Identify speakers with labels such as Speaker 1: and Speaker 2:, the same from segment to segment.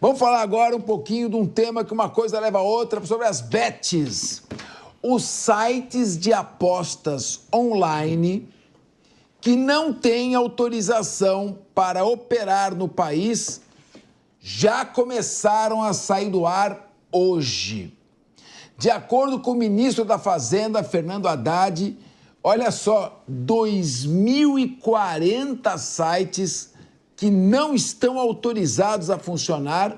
Speaker 1: Vamos falar agora um pouquinho de um tema que uma coisa leva a outra, sobre as bets. Os sites de apostas online que não têm autorização para operar no país já começaram a sair do ar hoje. De acordo com o ministro da Fazenda, Fernando Haddad, olha só, 2.040 sites que não estão autorizados a funcionar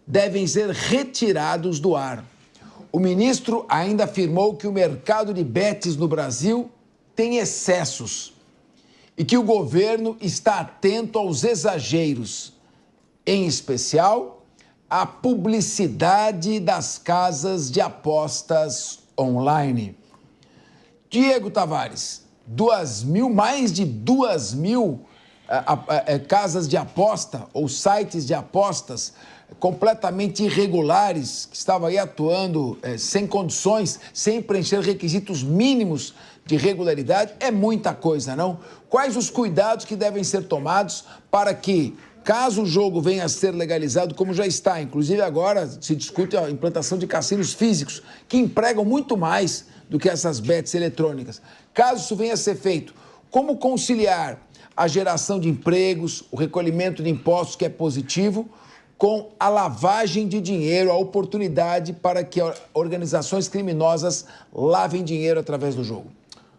Speaker 1: devem ser retirados do ar. O ministro ainda afirmou que o mercado de bets no Brasil tem excessos e que o governo está atento aos exageros, em especial a publicidade das casas de apostas online. Diego Tavares, mais de 2.000 casas de aposta ou sites de apostas completamente irregulares que estavam aí atuando sem condições, sem preencher requisitos mínimos de regularidade, é muita coisa, não? Quais os cuidados que devem ser tomados para que, caso o jogo venha a ser legalizado, como já está, inclusive agora se discute a implantação de cassinos físicos, que empregam muito mais do que essas bets eletrônicas. Caso isso venha a ser feito, como conciliar a geração de empregos, o recolhimento de impostos, que é positivo, com a lavagem de dinheiro, a oportunidade para que organizações criminosas lavem dinheiro através do jogo?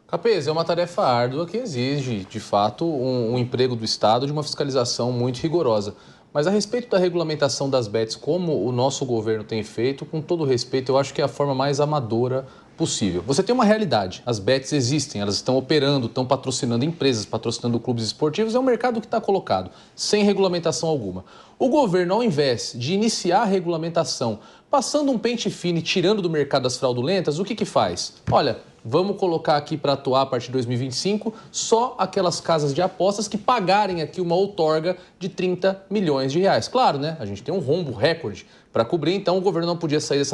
Speaker 2: Capês, é uma tarefa árdua que exige, de fato, um emprego do Estado de uma fiscalização muito rigorosa. Mas a respeito da regulamentação das bets, como o nosso governo tem feito, com todo respeito, eu acho que é a forma mais amadora possível. Você tem uma realidade, as bets existem, elas estão operando, estão patrocinando empresas, patrocinando clubes esportivos, é um mercado que está colocado, sem regulamentação alguma. O governo, ao invés de iniciar a regulamentação, passando um pente fino e tirando do mercado as fraudulentas, o que faz? Olha, vamos colocar aqui para atuar a partir de 2025 só aquelas casas de apostas que pagarem aqui uma outorga de 30 milhões de reais. Claro, né? A gente tem um rombo recorde para cobrir, então o governo não podia sair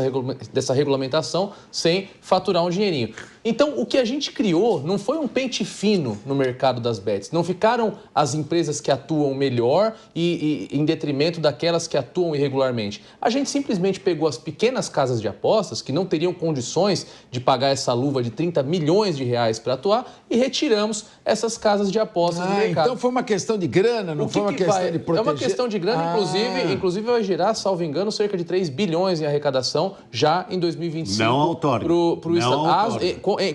Speaker 2: dessa regulamentação sem faturar um dinheirinho. Então, o que a gente criou não foi um pente fino no mercado das bets. Não ficaram as empresas que atuam melhor e em detrimento daquelas que atuam irregularmente. A gente simplesmente pegou as pequenas casas de apostas que não teriam condições de pagar essa luva de 30 milhões de reais para atuar e retiramos essas casas de apostas do mercado.
Speaker 1: Então foi uma questão de grana, não foi uma questão de proteger?
Speaker 2: É uma questão de grana, inclusive vai gerar, salvo engano, cerca de 3 bilhões em arrecadação já em 2025.
Speaker 3: Não outorga.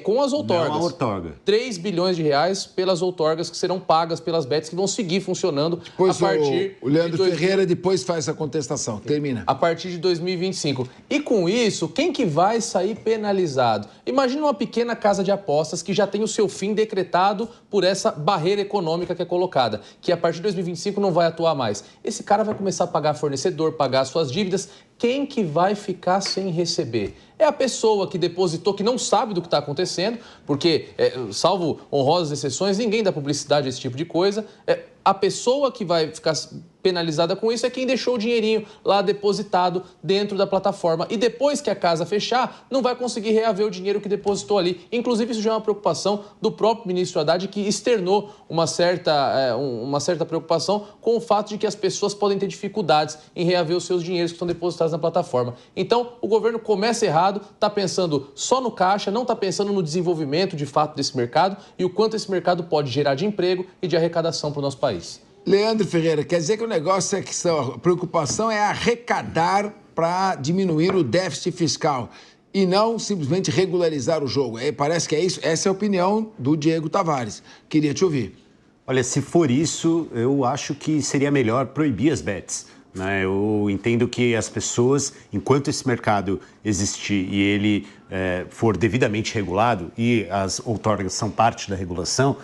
Speaker 2: Com as outorgas.
Speaker 3: Não a outorga.
Speaker 2: 3 bilhões de reais pelas outorgas que serão pagas pelas bets que vão seguir funcionando
Speaker 1: depois
Speaker 2: a partir
Speaker 1: o Leandro Ferreira depois faz essa contestação. Termina.
Speaker 2: A partir de 2025. E com isso, quem que vai sair penalizado? Imagina uma pequena casa de apostas que já tem o seu fim decretado por essa barreira econômica que é colocada, que a partir de 2025 não vai atuar mais. Esse cara vai começar a pagar fornecedor, pagar suas dívidas. Quem que vai ficar sem receber? É a pessoa que depositou, que não sabe do que está acontecendo, porque, salvo honrosas exceções, ninguém dá publicidade a esse tipo de coisa. A pessoa que vai ficar penalizada com isso é quem deixou o dinheirinho lá depositado dentro da plataforma. E depois que a casa fechar, não vai conseguir reaver o dinheiro que depositou ali. Inclusive, isso já é uma preocupação do próprio ministro Haddad, que externou uma certa preocupação com o fato de que as pessoas podem ter dificuldades em reaver os seus dinheiros que estão depositados na plataforma. Então, o governo começa errado, está pensando só no caixa, não está pensando no desenvolvimento de fato desse mercado e o quanto esse mercado pode gerar de emprego e de arrecadação para o nosso país.
Speaker 1: Leandro Ferreira, quer dizer que o negócio é que a preocupação é arrecadar para diminuir o déficit fiscal e não simplesmente regularizar o jogo. Parece que é isso. Essa é a opinião do Diego Tavares. Queria te ouvir.
Speaker 3: Olha, se for isso, eu acho que seria melhor proibir as bets. Eu entendo que as pessoas, enquanto esse mercado existir e ele for devidamente regulado, e as outorgas são parte da regulação,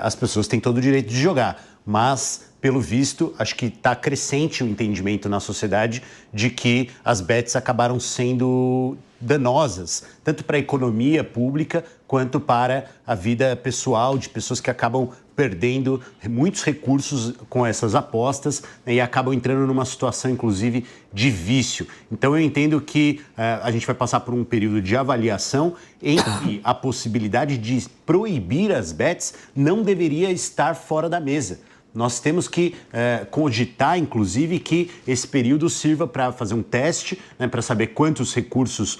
Speaker 3: as pessoas têm todo o direito de jogar. Mas, pelo visto, acho que está crescente o entendimento na sociedade de que as bets acabaram sendo danosas, tanto para a economia pública quanto para a vida pessoal de pessoas que acabam perdendo muitos recursos com essas apostas, né, e acabam entrando numa situação, inclusive, de vício. Então, eu entendo que a gente vai passar por um período de avaliação em que a possibilidade de proibir as bets não deveria estar fora da mesa. nós temos que cogitar, inclusive, que esse período sirva para fazer um teste, né, para saber quantos recursos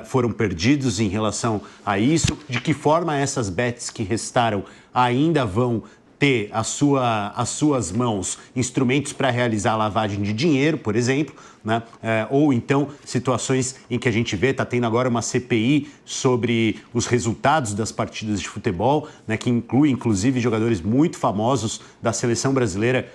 Speaker 3: foram perdidos em relação a isso, de que forma essas bets que restaram ainda vão ter às suas mãos instrumentos para realizar a lavagem de dinheiro, por exemplo, né? Ou então situações em que a gente vê, está tendo agora uma CPI sobre os resultados das partidas de futebol, né? Que inclui, inclusive, jogadores muito famosos da seleção brasileira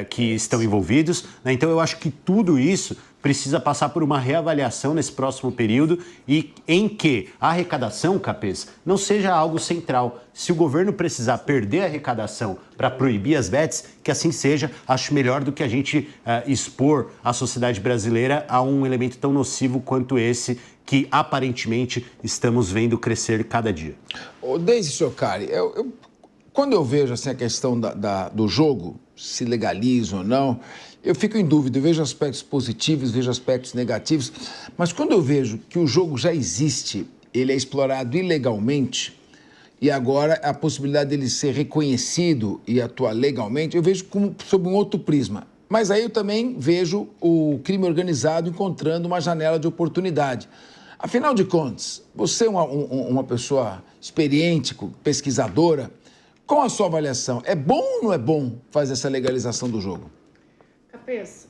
Speaker 3: que estão envolvidos, né? Então, eu acho que tudo isso precisa passar por uma reavaliação nesse próximo período e em que a arrecadação, Capês, não seja algo central. Se o governo precisar perder a arrecadação para proibir as bets, que assim seja, acho melhor do que a gente expor a sociedade brasileira a um elemento tão nocivo quanto esse que aparentemente estamos vendo crescer cada dia.
Speaker 1: Deise Socari, quando eu vejo assim, a questão do jogo, se legaliza ou não, eu fico em dúvida, eu vejo aspectos positivos, vejo aspectos negativos, mas quando eu vejo que o jogo já existe, ele é explorado ilegalmente, e agora a possibilidade dele ser reconhecido e atuar legalmente, eu vejo sob um outro prisma. Mas aí eu também vejo o crime organizado encontrando uma janela de oportunidade. Afinal de contas, você é uma pessoa experiente, pesquisadora, qual a sua avaliação? É bom ou não é bom fazer essa legalização do jogo?
Speaker 4: Capês,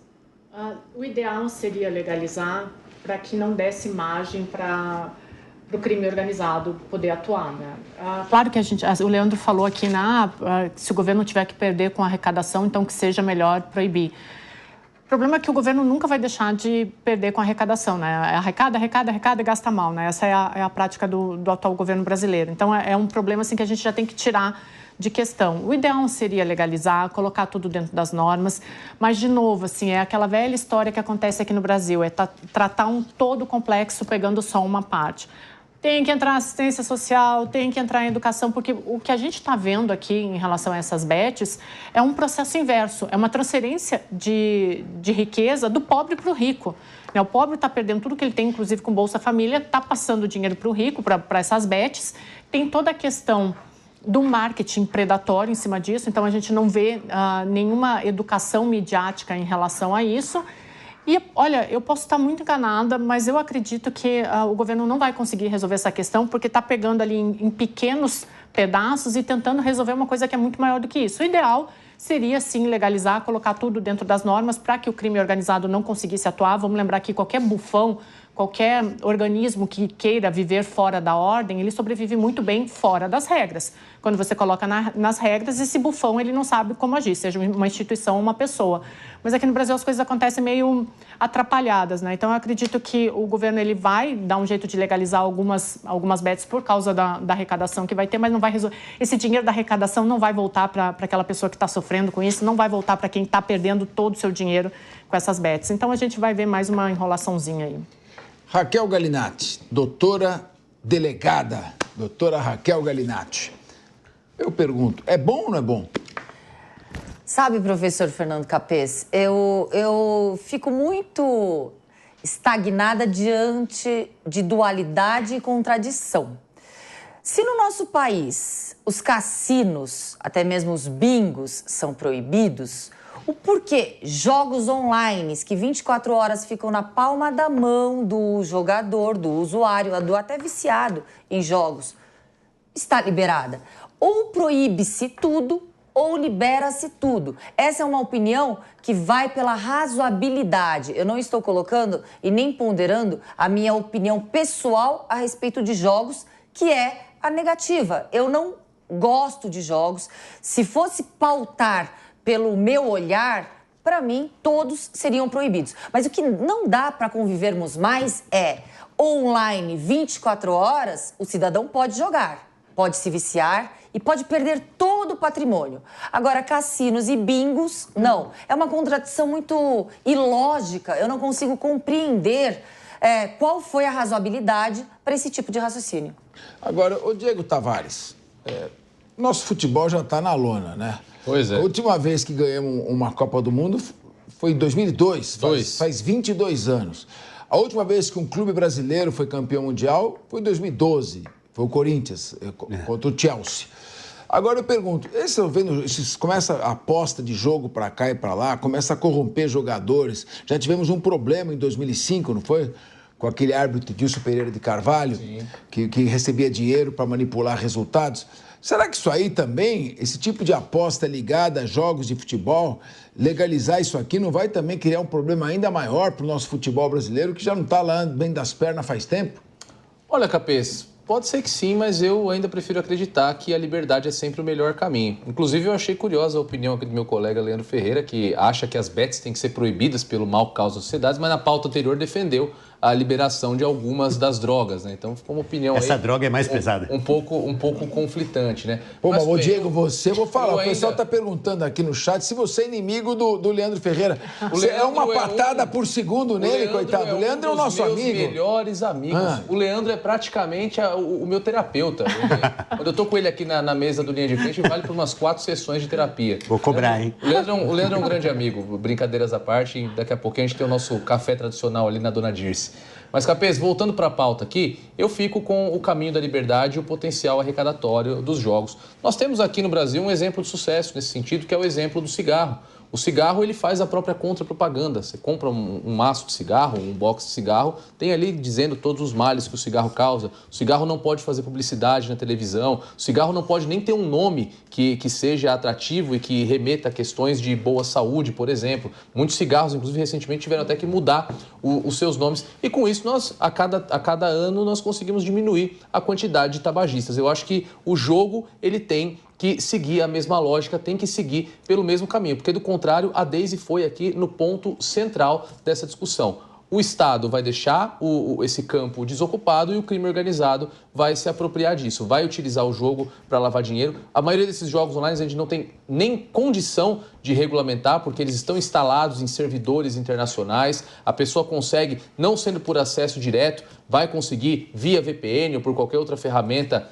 Speaker 4: o ideal seria legalizar para que não desse margem para o crime organizado poder atuar, né? Claro que o Leandro falou aqui, se o governo tiver que perder com a arrecadação, então que seja melhor proibir. O problema é que o governo nunca vai deixar de perder com a arrecadação, né? Arrecada e gasta mal, né? Essa é a prática do atual governo brasileiro. Então, é um problema assim, que a gente já tem que tirar de questão. O ideal seria legalizar, colocar tudo dentro das normas, mas, de novo, assim, é aquela velha história que acontece aqui no Brasil, é tratar um todo complexo pegando só uma parte. Tem que entrar na assistência social, tem que entrar em educação, porque o que a gente está vendo aqui em relação a essas bets é um processo inverso, é uma transferência de riqueza do pobre para o rico. O pobre está perdendo tudo que ele tem, inclusive com Bolsa Família, está passando dinheiro para o rico, para essas bets. Tem toda a questão do marketing predatório em cima disso, então a gente não vê nenhuma educação midiática em relação a isso. E, olha, eu posso estar muito enganada, mas eu acredito que o governo não vai conseguir resolver essa questão porque está pegando ali em pequenos pedaços e tentando resolver uma coisa que é muito maior do que isso. O ideal seria, sim, legalizar, colocar tudo dentro das normas para que o crime organizado não conseguisse atuar. Vamos lembrar que qualquer bufão, qualquer organismo que queira viver fora da ordem, ele sobrevive muito bem fora das regras. Quando você coloca nas regras, esse bufão ele não sabe como agir, seja uma instituição ou uma pessoa. Mas aqui no Brasil as coisas acontecem meio atrapalhadas, né? Então eu acredito que o governo ele vai dar um jeito de legalizar algumas bets por causa da arrecadação que vai ter, mas não vai resolver. Esse dinheiro da arrecadação não vai voltar para aquela pessoa que está sofrendo com isso, não vai voltar para quem está perdendo todo o seu dinheiro com essas bets. Então a gente vai ver mais uma enrolaçãozinha aí.
Speaker 1: Raquel Galinatti, doutora delegada, doutora Raquel Galinatti. Eu pergunto, é bom ou não é bom?
Speaker 5: Sabe, professor Fernando Capês, eu fico muito estagnada diante de dualidade e contradição. Se no nosso país os cassinos, até mesmo os bingos, são proibidos, o porquê jogos online que 24 horas ficam na palma da mão do jogador, do usuário, do até viciado em jogos, está liberada? Ou proíbe-se tudo, ou libera-se tudo. Essa é uma opinião que vai pela razoabilidade. Eu não estou colocando e nem ponderando a minha opinião pessoal a respeito de jogos, que é a negativa. Eu não gosto de jogos. Se fosse pautar pelo meu olhar, para mim, todos seriam proibidos. Mas o que não dá para convivermos mais é online 24 horas, o cidadão pode jogar, pode se viciar e pode perder todo o patrimônio. Agora, cassinos e bingos, não. É uma contradição muito ilógica. Eu não consigo compreender qual foi a razoabilidade para esse tipo de raciocínio.
Speaker 1: Agora, o Diego Tavares, nosso futebol já está na lona, né?
Speaker 2: Pois é.
Speaker 1: A última vez que ganhamos uma Copa do Mundo foi em 2002, faz 22 anos. A última vez que um clube brasileiro foi campeão mundial foi em 2012, foi o Corinthians contra o Chelsea. Agora eu pergunto, começa a aposta de jogo para cá e para lá, começa a corromper jogadores. Já tivemos um problema em 2005, não foi? Com aquele árbitro Dilson Pereira de Carvalho, que recebia dinheiro para manipular resultados. Será que isso aí também, esse tipo de aposta ligada a jogos de futebol, legalizar isso aqui não vai também criar um problema ainda maior para o nosso futebol brasileiro, que já não está lá bem das pernas faz tempo?
Speaker 2: Olha, Capês, pode ser que sim, mas eu ainda prefiro acreditar que a liberdade é sempre o melhor caminho. Inclusive, eu achei curiosa a opinião aqui do meu colega Leandro Ferreira, que acha que as bets têm que ser proibidas pelo mal que causa às sociedades, mas na pauta anterior defendeu a liberação de algumas das drogas, né? Então ficou uma opinião
Speaker 3: Essa droga é mais pesada.
Speaker 2: Um pouco conflitante, né?
Speaker 1: Pô, mas Diego, você, vou falar, o pessoal está perguntando aqui no chat se você é inimigo do Leandro Ferreira. Você é uma patada por segundo nele, coitado. O Leandro é o nosso amigo.
Speaker 2: Um dos meus melhores amigos. O Leandro é praticamente o meu terapeuta. Quando eu tô com ele aqui na mesa do Linha de Frente, vale por umas 4 sessões de terapia.
Speaker 3: Vou cobrar, hein?
Speaker 2: O Leandro é um grande amigo, brincadeiras à parte, e daqui a pouquinho a gente tem o nosso café tradicional ali na Dona Dirce. Mas, Capês, voltando para a pauta aqui, eu fico com o caminho da liberdade e o potencial arrecadatório dos jogos. Nós temos aqui no Brasil um exemplo de sucesso nesse sentido, que é o exemplo do cigarro. O cigarro, ele faz a própria contra-propaganda. Você compra um maço de cigarro, um box de cigarro, tem ali dizendo todos os males que o cigarro causa. O cigarro não pode fazer publicidade na televisão. O cigarro não pode nem ter um nome que seja atrativo e que remeta a questões de boa saúde, por exemplo. Muitos cigarros, inclusive, recentemente tiveram até que mudar os seus nomes. E com isso, nós, a cada ano, nós conseguimos diminuir a quantidade de tabagistas. Eu acho que o jogo, ele tem que seguir a mesma lógica, tem que seguir pelo mesmo caminho, porque do contrário, a Daisy foi aqui no ponto central dessa discussão. O Estado vai deixar esse campo desocupado e o crime organizado vai se apropriar disso, vai utilizar o jogo para lavar dinheiro. A maioria desses jogos online a gente não tem nem condição de regulamentar, porque eles estão instalados em servidores internacionais. A pessoa consegue, não sendo por acesso direto, vai conseguir, via VPN ou por qualquer outra ferramenta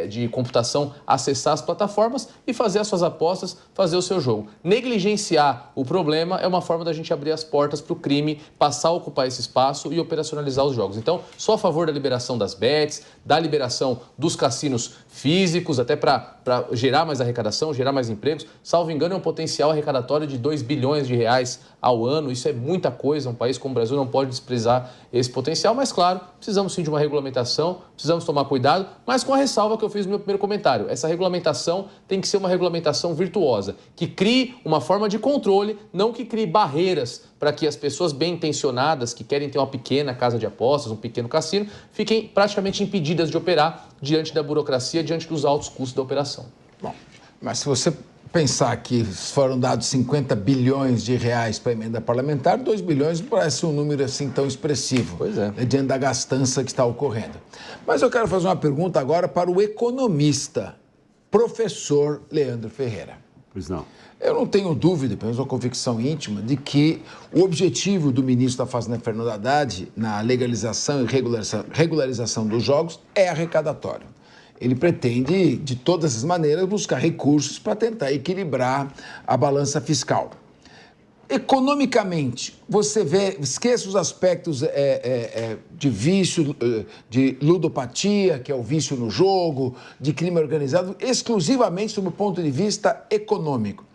Speaker 2: de computação, acessar as plataformas e fazer as suas apostas, fazer o seu jogo. Negligenciar o problema é uma forma da gente abrir as portas para o crime passar a ocupar esse espaço e operacionalizar os jogos. Então, sou a favor da liberação das bets, da liberação dos cassinos físicos, até para gerar mais arrecadação, gerar mais empregos. Salvo engano, é um potencial arrecadatório de 2 bilhões de reais ao ano. Isso é muita coisa. Um país como o Brasil não pode desprezar esse potencial, mas, claro, precisamos sim de uma regulamentação, precisamos tomar cuidado, mas com a ressalva que eu fiz no meu primeiro comentário. Essa regulamentação tem que ser uma regulamentação virtuosa, que crie uma forma de controle, não que crie barreiras para que as pessoas bem intencionadas, que querem ter uma pequena casa de apostas, um pequeno cassino, fiquem praticamente impedidas de operar diante da burocracia, diante dos altos custos da operação.
Speaker 1: Bom, mas se você pensar que foram dados 50 bilhões de reais para a emenda parlamentar, 2 bilhões não parece um número assim tão expressivo.
Speaker 2: Pois é.
Speaker 1: Diante da gastança que está ocorrendo. Mas eu quero fazer uma pergunta agora para o economista, professor Leandro Ferreira.
Speaker 3: Pois não.
Speaker 1: Eu não tenho dúvida, pelo menos uma convicção íntima, de que o objetivo do ministro da Fazenda, Fernando Haddad, na legalização e regularização dos jogos é arrecadatório. Ele pretende, de todas as maneiras, buscar recursos para tentar equilibrar a balança fiscal. Economicamente, você vê, esqueça os aspectos de vício, de ludopatia, que é o vício no jogo, de crime organizado, exclusivamente sob o ponto de vista econômico.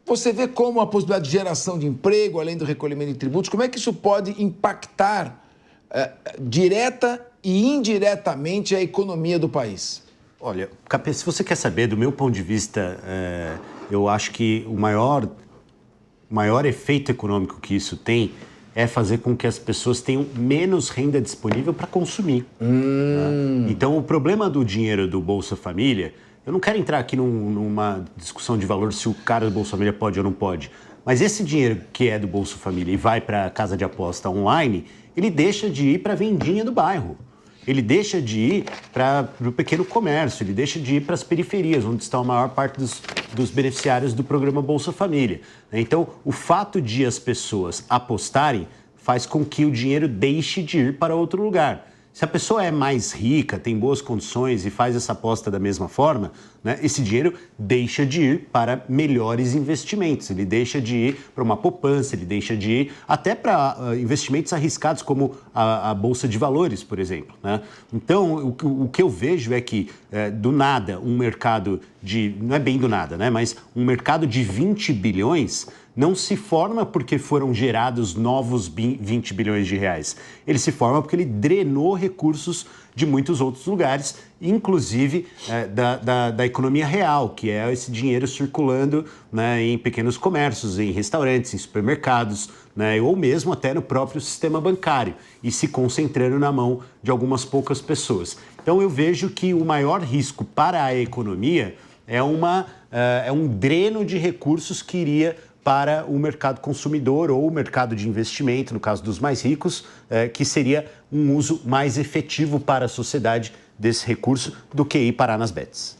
Speaker 1: Você vê como a possibilidade de geração de emprego, além do recolhimento de tributos, como é que isso pode impactar direta e indiretamente a economia do país?
Speaker 3: Olha, Capê, se você quer saber, do meu ponto de vista, eu acho que o maior efeito econômico que isso tem é fazer com que as pessoas tenham menos renda disponível para consumir. Tá? Então, o problema do dinheiro do Bolsa Família, eu não quero entrar aqui numa discussão de valor se o cara do Bolsa Família pode ou não pode, mas esse dinheiro que é do Bolsa Família e vai para a casa de aposta online, ele deixa de ir para a vendinha do bairro. Ele deixa de ir para o pequeno comércio, ele deixa de ir para as periferias, onde está a maior parte dos beneficiários do programa Bolsa Família. Então, o fato de as pessoas apostarem faz com que o dinheiro deixe de ir para outro lugar. Se a pessoa é mais rica, tem boas condições e faz essa aposta da mesma forma, né, esse dinheiro deixa de ir para melhores investimentos, ele deixa de ir para uma poupança, ele deixa de ir até para investimentos arriscados como a Bolsa de Valores, por exemplo, né? Então, o que eu vejo é que, do nada, um mercado não é bem do nada, né, mas um mercado de 20 bilhões não se forma porque foram gerados novos 20 bilhões de reais. Ele se forma porque ele drenou recursos de muitos outros lugares, inclusive da economia real, que é esse dinheiro circulando, né, em pequenos comércios, em restaurantes, em supermercados, né, ou mesmo até no próprio sistema bancário, e se concentrando na mão de algumas poucas pessoas. Então eu vejo que o maior risco para a economia é um dreno de recursos que iria para o mercado consumidor ou o mercado de investimento, no caso dos mais ricos, que seria um uso mais efetivo para a sociedade desse recurso do que ir parar nas bets.